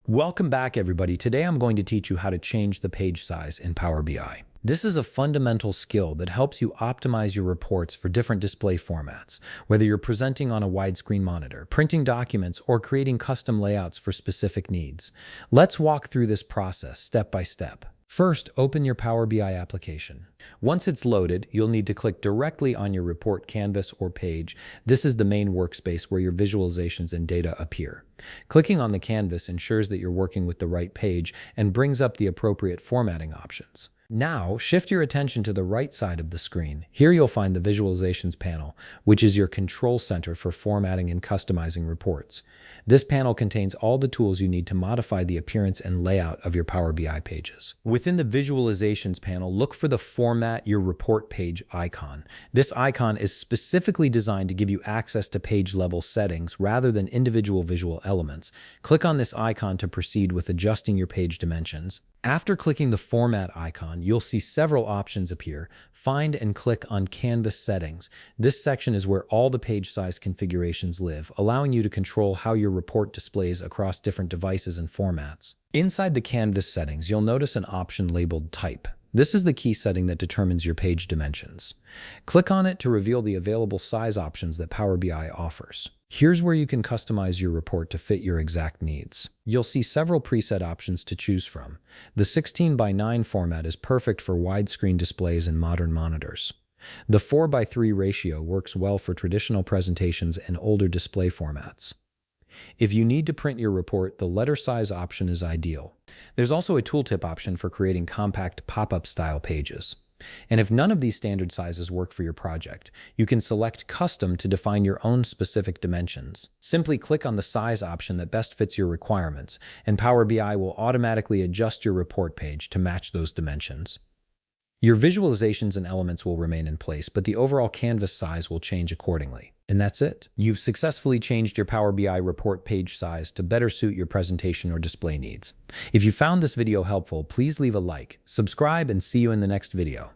Welcome back, everybody. Today I'm going to teach you how to change the page size in Power BI. This is a fundamental skill that helps you optimize your reports for different display formats, whether you're presenting on a widescreen monitor, printing documents, or creating custom layouts for specific needs. Let's walk through this process step by step. First, open your Power BI application. Once it's loaded, you'll need to click directly on your report canvas or page. This is the main workspace where your visualizations and data appear. Clicking on the canvas ensures that you're working with the right page and brings up the appropriate formatting options. Now, shift your attention to the right side of the screen. Here you'll find the Visualizations panel, which is your control center for formatting and customizing reports. This panel contains all the tools you need to modify the appearance and layout of your Power BI pages. Within the Visualizations panel, look for the Format Your Report Page icon. This icon is specifically designed to give you access to page-level settings rather than individual visual elements. Click on this icon to proceed with adjusting your page dimensions. After clicking the Format icon, you'll see several options appear. Find and click on Canvas Settings. This section is where all the page size configurations live, allowing you to control how your report displays across different devices and formats. Inside the Canvas settings, you'll notice an option labeled Type. This is the key setting that determines your page dimensions. Click on it to reveal the available size options that Power BI offers. Here's where you can customize your report to fit your exact needs. You'll see several preset options to choose from. The 16:9 format is perfect for widescreen displays and modern monitors. The 4:3 ratio works well for traditional presentations and older display formats. If you need to print your report, the letter size option is ideal. There's also a tooltip option for creating compact pop-up style pages. And if none of these standard sizes work for your project, you can select Custom to define your own specific dimensions. Simply click on the size option that best fits your requirements, and Power BI will automatically adjust your report page to match those dimensions. Your visualizations and elements will remain in place, but the overall canvas size will change accordingly. And that's it. You've successfully changed your Power BI report page size to better suit your presentation or display needs. If you found this video helpful, please leave a like, subscribe, and see you in the next video.